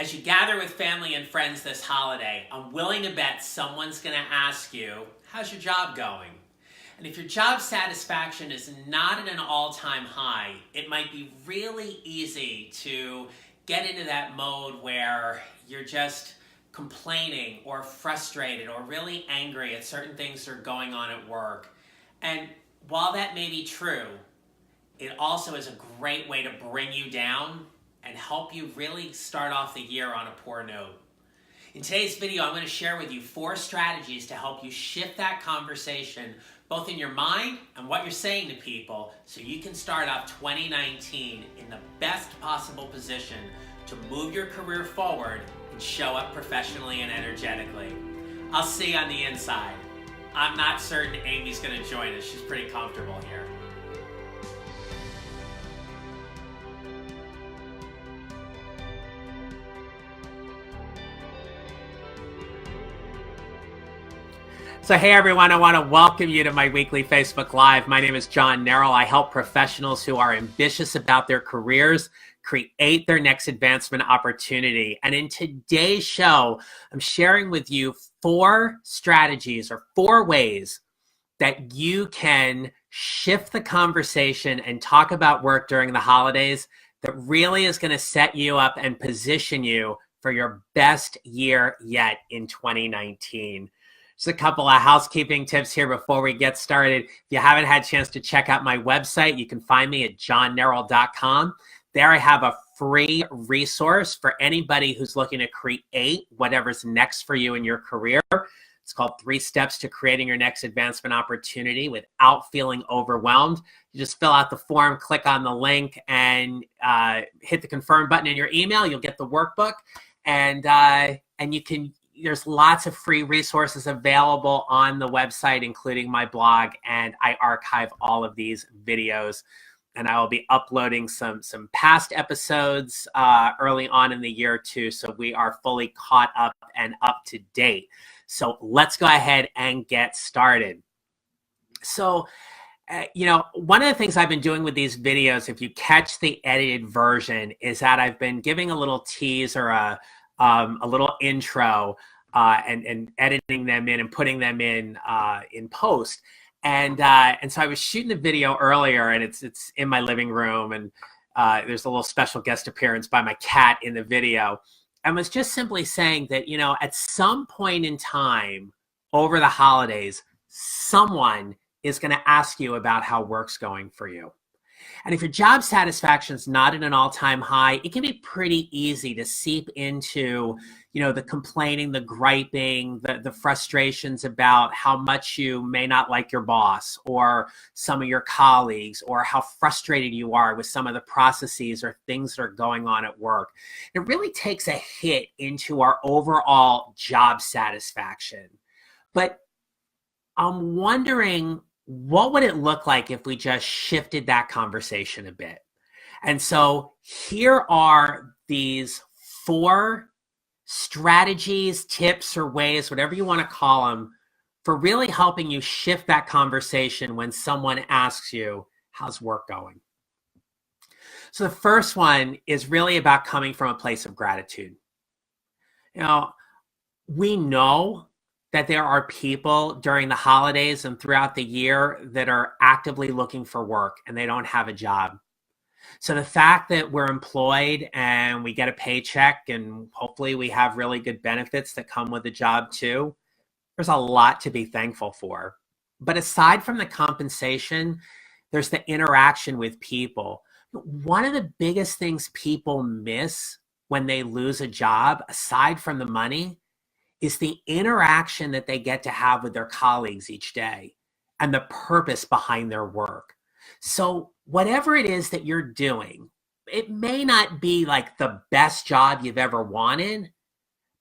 As you gather with family and friends this holiday, I'm willing to bet someone's going to ask you, how's your job going? And if your job satisfaction is not at an all-time high, it might be really easy to get into that mode where you're just complaining or frustrated or really angry at certain things that are going on at work. And while that may be true, it also is a great way to bring you down and help you really start off the year on a poor note. In today's video, I'm going to share with you 4 strategies to help you shift that conversation both in your mind and what you're saying to people so you can start off 2019 in the best possible position to move your career forward and show up professionally and energetically. I'll see you on the inside. I'm not certain Amy's going to join us. She's pretty comfortable here. So hey everyone, I want to welcome you to my weekly Facebook Live. My name is John Nerrill. I help professionals who are ambitious about their careers create their next advancement opportunity. And in today's show, I'm sharing with you 4 strategies or 4 ways that you can shift the conversation and talk about work during the holidays that really is going to set you up and position you for your best year yet in 2019. Just a couple of housekeeping tips here before we get started. If you haven't had a chance to check out my website, you can find me at johnnerrill.com. There I have a free resource for anybody who's looking to create whatever's next for you in your career. It's called 3 Steps to Creating Your Next Advancement Opportunity Without Feeling Overwhelmed. You just fill out the form, click on the link, and hit the confirm button in your email. You'll get the workbook, and you can. There's lots of free resources available on the website, including my blog, and I archive all of these videos. And I will be uploading some past episodes early on in the year too, so we are fully caught up and up to date. So let's go ahead and get started. So, one of the things I've been doing with these videos, if you catch the edited version, is that I've been giving a little tease or a little intro and editing them in and putting them in post. And so I was shooting the video earlier, and it's in my living room, and there's a little special guest appearance by my cat in the video. And was just simply saying that, at some point in time over the holidays, someone is going to ask you about how work's going for you. And if your job satisfaction is not at an all-time high, it can be pretty easy to seep into, the complaining, the griping, the frustrations about how much you may not like your boss or some of your colleagues, or how frustrated you are with some of the processes or things that are going on at work. It really takes a hit into our overall job satisfaction. But I'm wondering, what would it look like if we just shifted that conversation a bit? And so here are these 4 strategies, tips, or ways, whatever you want to call them, for really helping you shift that conversation when someone asks you, how's work going? So the first one is really about coming from a place of gratitude. We know that there are people during the holidays and throughout the year that are actively looking for work and they don't have a job. So the fact that we're employed and we get a paycheck and hopefully we have really good benefits that come with the job too, there's a lot to be thankful for. But aside from the compensation, there's the interaction with people. One of the biggest things people miss when they lose a job, aside from the money, is the interaction that they get to have with their colleagues each day and the purpose behind their work. So whatever it is that you're doing, it may not be like the best job you've ever wanted,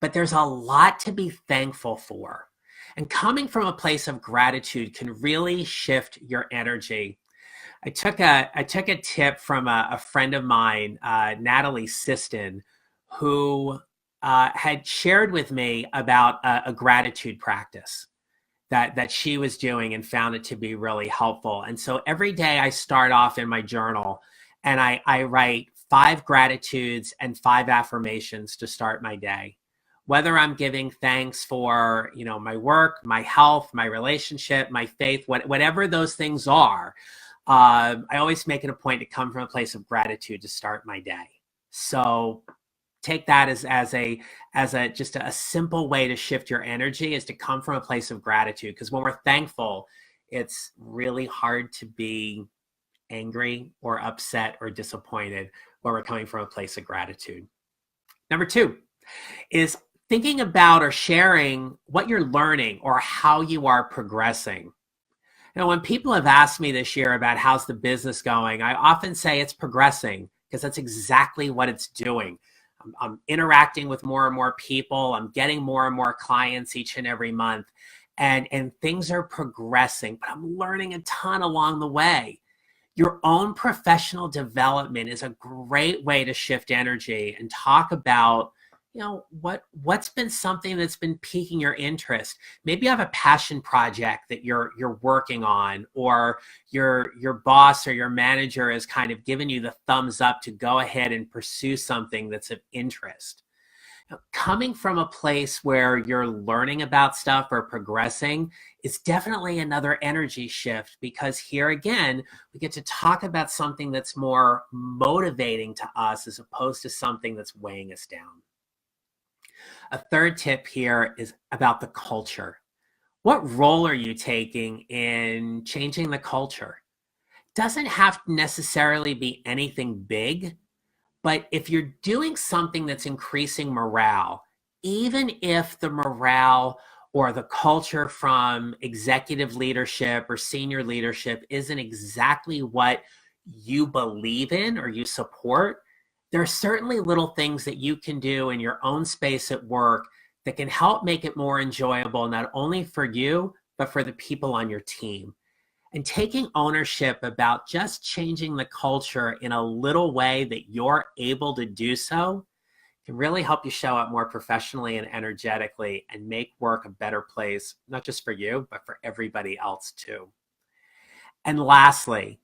but there's a lot to be thankful for. And coming from a place of gratitude can really shift your energy. I took a tip from a friend of mine, Natalie Siston, who had shared with me about a gratitude practice that she was doing and found it to be really helpful. And so every day I start off in my journal and I write 5 gratitudes and 5 affirmations to start my day. Whether I'm giving thanks for, my work, my health, my relationship, my faith, whatever those things are, I always make it a point to come from a place of gratitude to start my day. So take that as a just a simple way to shift your energy, is to come from a place of gratitude. Because when we're thankful, it's really hard to be angry or upset or disappointed when we're coming from a place of gratitude. Number 2 is thinking about or sharing what you're learning or how you are progressing. When people have asked me this year about how's the business going, I often say it's progressing, because that's exactly what it's doing. I'm interacting with more and more people. I'm getting more and more clients each and every month, and things are progressing, but I'm learning a ton along the way. Your own professional development is a great way to shift energy and talk about, what's been something that's been piquing your interest. Maybe you have a passion project that you're working on, or your boss or your manager has kind of given you the thumbs up to go ahead and pursue something that's of interest. Coming from a place where you're learning about stuff or progressing is definitely another energy shift, because here again, we get to talk about something that's more motivating to us as opposed to something that's weighing us down. A third tip here is about the culture. What role are you taking in changing the culture? Doesn't have to necessarily be anything big, but if you're doing something that's increasing morale, even if the morale or the culture from executive leadership or senior leadership isn't exactly what you believe in or you support, there are certainly little things that you can do in your own space at work that can help make it more enjoyable, not only for you, but for the people on your team. And taking ownership about just changing the culture in a little way that you're able to do so can really help you show up more professionally and energetically and make work a better place, not just for you, but for everybody else too. And lastly,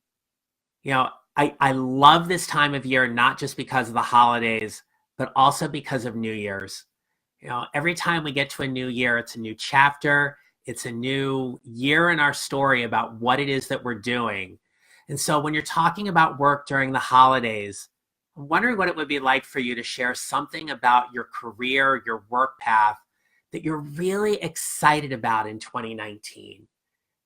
I love this time of year, not just because of the holidays, but also because of New Year's. Every time we get to a new year, it's a new chapter. It's a new year in our story about what it is that we're doing. And so when you're talking about work during the holidays, I'm wondering what it would be like for you to share something about your career, your work path that you're really excited about in 2019.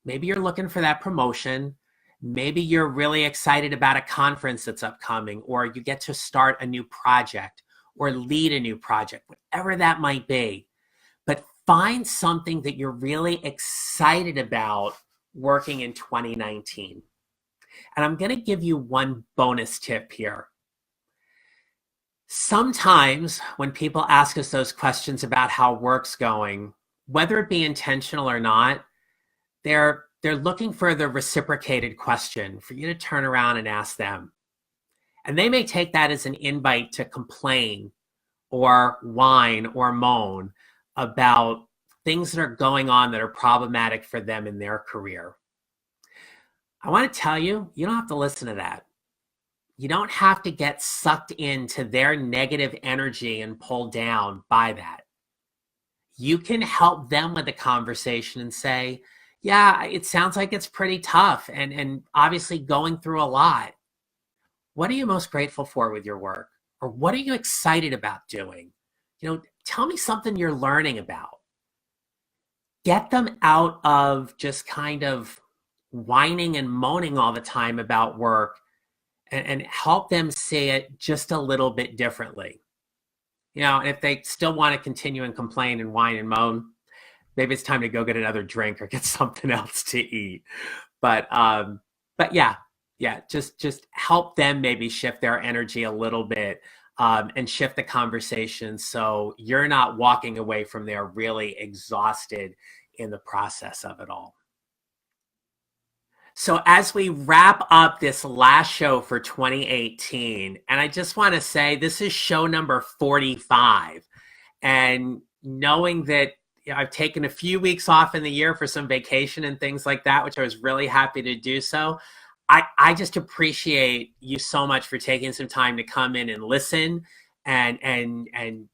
Maybe you're looking for that promotion. Maybe you're really excited about a conference that's upcoming, or you get to start a new project or lead a new project, whatever that might be. But find something that you're really excited about working in 2019. And I'm going to give you one bonus tip here. Sometimes when people ask us those questions about how work's going, whether it be intentional or not, they're looking for the reciprocated question for you to turn around and ask them. And they may take that as an invite to complain or whine or moan about things that are going on that are problematic for them in their career. I want to tell you, you don't have to listen to that. You don't have to get sucked into their negative energy and pulled down by that. You can help them with the conversation and say, yeah, it sounds like it's pretty tough and obviously going through a lot. What are you most grateful for with your work? Or what are you excited about doing? Tell me something you're learning about. Get them out of just kind of whining and moaning all the time about work, and help them see it just a little bit differently. And if they still want to continue and complain and whine and moan, maybe it's time to go get another drink or get something else to eat. But yeah, just help them maybe shift their energy a little bit, and shift the conversation so you're not walking away from there really exhausted in the process of it all. So as we wrap up this last show for 2018, and I just want to say this is show number 45, and knowing that I've taken a few weeks off in the year for some vacation and things like that, which I was really happy to do so, I just appreciate you so much for taking some time to come in and listen and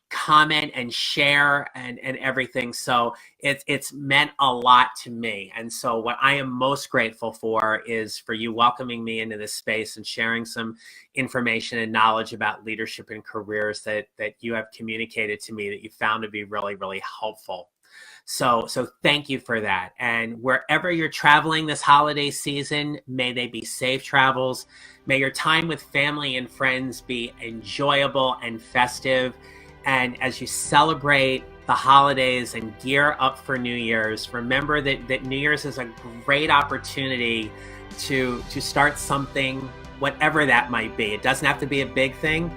comment and share and everything. So it's meant a lot to me. And so what I am most grateful for is for you welcoming me into this space and sharing some information and knowledge about leadership and careers that you have communicated to me that you found to be really, really helpful. So thank you for that. And wherever you're traveling this holiday season, may they be safe travels. May your time with family and friends be enjoyable and festive. And as you celebrate the holidays and gear up for New Year's, remember that New Year's is a great opportunity to start something, whatever that might be. It doesn't have to be a big thing,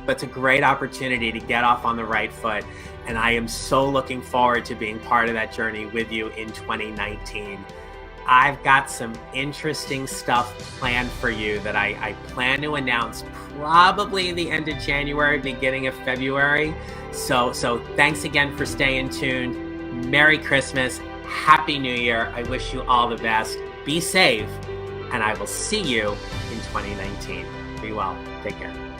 but it's a great opportunity to get off on the right foot. And I am so looking forward to being part of that journey with you in 2019. I've got some interesting stuff planned for you that I plan to announce probably the end of January, beginning of February. So thanks again for staying tuned. Merry Christmas. Happy New Year. I wish you all the best. Be safe. And I will see you in 2019. Be well. Take care.